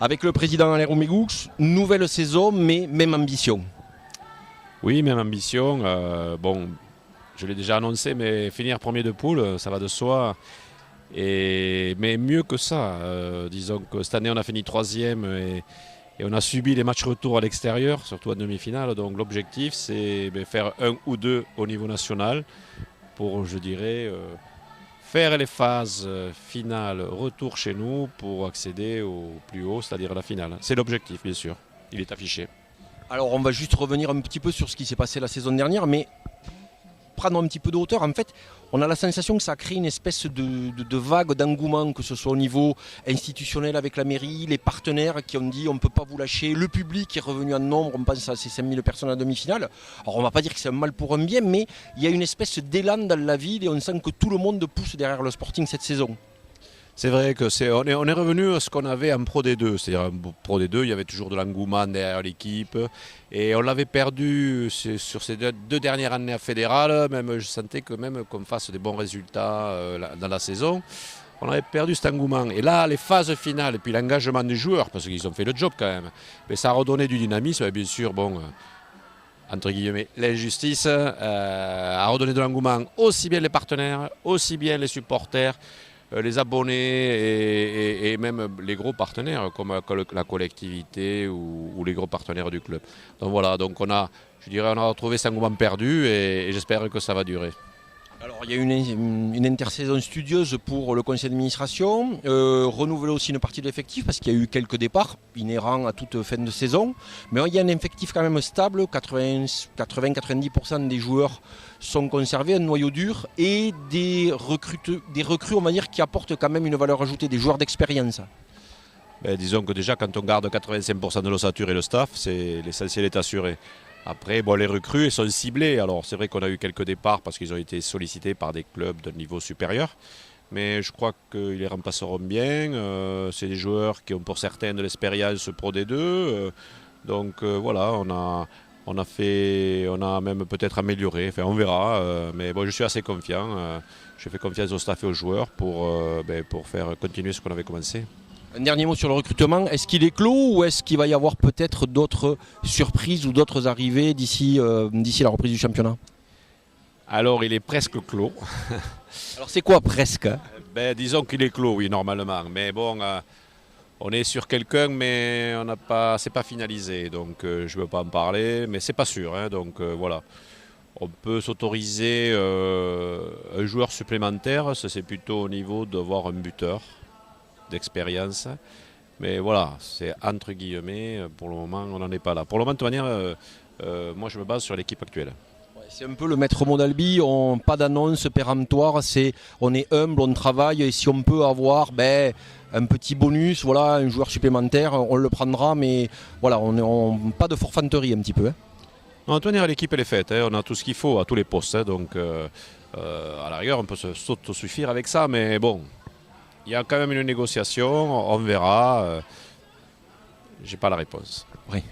Avec le président Alain Roumégous, nouvelle saison, mais même ambition. Oui, même ambition. Bon, je l'ai déjà annoncé, mais finir premier de poule, ça va de soi. Mais mieux que ça, disons que cette année on a fini troisième et on a subi les matchs retour à l'extérieur, surtout en demi-finale. Donc l'objectif c'est faire un ou deux au niveau national pour, je dirais, faire les phases finales retour chez nous pour accéder au plus haut, c'est-à-dire la finale. C'est l'objectif bien sûr, il est affiché. Alors on va juste revenir un petit peu sur ce qui s'est passé la saison dernière, mais prendre un petit peu de hauteur. En fait, on a la sensation que ça a créé une espèce de vague d'engouement, que ce soit au niveau institutionnel avec la mairie, les partenaires qui ont dit on ne peut pas vous lâcher, le public qui est revenu en nombre, on pense à ces 5000 personnes à demi-finale. Alors on ne va pas dire que c'est un mal pour un bien, mais il y a une espèce d'élan dans la ville et on sent que tout le monde pousse derrière le Sporting cette saison. C'est vrai que on est revenu à ce qu'on avait en Pro D2, c'est-à-dire en Pro D2, il y avait toujours de l'engouement derrière l'équipe et on l'avait perdu sur ces deux dernières années à Fédéral, même je sentais que même qu'on fasse des bons résultats dans la saison, on avait perdu cet engouement. Et là, les phases finales et puis l'engagement des joueurs, parce qu'ils ont fait le job quand même, mais ça a redonné du dynamisme et bien sûr, bon, entre guillemets, l'injustice a redonné de l'engouement aussi bien les partenaires, aussi bien les supporters, les abonnés et même les gros partenaires comme la collectivité ou les gros partenaires du club. Donc voilà, donc on a retrouvé cet engouement perdu et j'espère que ça va durer. Alors il y a une intersaison studieuse pour le conseil d'administration, renouveler aussi une partie de l'effectif parce qu'il y a eu quelques départs inhérents à toute fin de saison, mais il y a un effectif quand même stable, 80-90% des joueurs sont conservés, un noyau dur et des recrues on va dire qui apportent quand même une valeur ajoutée, des joueurs d'expérience. Disons que déjà quand on garde 85% de l'ossature et le staff, l'essentiel est assuré. Après, bon, les recrues elles sont ciblées. Alors c'est vrai qu'on a eu quelques départs parce qu'ils ont été sollicités par des clubs d'un niveau supérieur. Mais je crois qu'ils les remplaceront bien. C'est des joueurs qui ont pour certains de l'expérience Pro D2. Donc voilà, on a même peut-être amélioré. Enfin, on verra. Mais bon, je suis assez confiant. Je fais confiance au staff et aux joueurs pour faire continuer ce qu'on avait commencé. Un dernier mot sur le recrutement, est-ce qu'il est clos ou est-ce qu'il va y avoir peut-être d'autres surprises ou d'autres arrivées d'ici la reprise du championnat? Alors il est presque clos. Alors c'est quoi presque? Disons qu'il est clos, oui, normalement. Mais bon, on est sur quelqu'un, mais c'est pas finalisé. Donc je ne veux pas en parler, mais c'est pas sûr. Hein, donc voilà. On peut s'autoriser un joueur supplémentaire, ça c'est plutôt au niveau d'avoir un buteur d'expérience. Mais voilà, c'est entre guillemets, pour le moment on n'en est pas là. Pour le moment de toute manière, moi je me base sur l'équipe actuelle. C'est un peu le maître mot d'Albi, pas d'annonce péremptoire, on est humble, on travaille et si on peut avoir un petit bonus, voilà, un joueur supplémentaire, on le prendra, mais voilà, pas de forfanterie un petit peu. Hein. Non, de toute manière l'équipe elle est faite, hein, on a tout ce qu'il faut à tous les postes, hein, donc à la rigueur on peut s'autosuffire avec ça, mais bon. Il y a quand même une négociation, on verra. J'ai pas la réponse. Oui,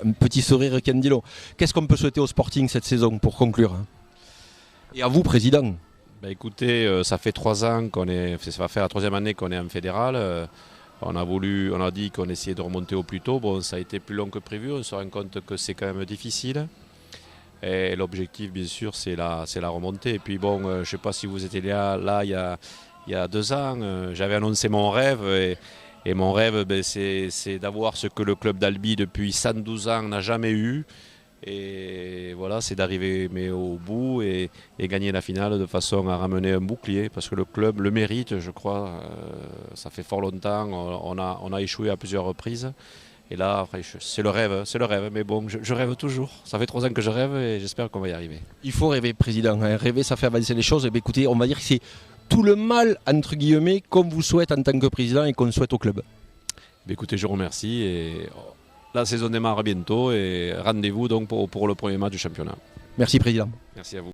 un petit sourire Candilo. Qu'est-ce qu'on peut souhaiter au Sporting cette saison pour conclure? Et à vous, président? Écoutez, ça fait 3 ans ça va faire la 3e année qu'on est en fédéral. On a dit qu'on essayait de remonter au plus tôt. Bon, ça a été plus long que prévu. On se rend compte que c'est quand même difficile. Et l'objectif, bien sûr, c'est la remontée. Et puis bon, je ne sais pas si vous étiez là il y a 2 ans, j'avais annoncé mon rêve et mon rêve c'est d'avoir ce que le club d'Albi depuis 112 ans n'a jamais eu et voilà, c'est d'arriver au bout et gagner la finale de façon à ramener un bouclier parce que le club le mérite, je crois. Ça fait fort longtemps, on a échoué à plusieurs reprises et là c'est le rêve, mais bon, je rêve toujours. Ça fait 3 ans que je rêve et j'espère qu'on va y arriver. Il faut rêver, président, hein. Rêver ça fait avancer les choses. Écoutez, on va dire que c'est tout le mal, entre guillemets, qu'on vous souhaite en tant que président et qu'on souhaite au club. Écoutez, je vous remercie et la saison démarre bientôt et rendez-vous donc pour le premier match du championnat. Merci président. Merci à vous.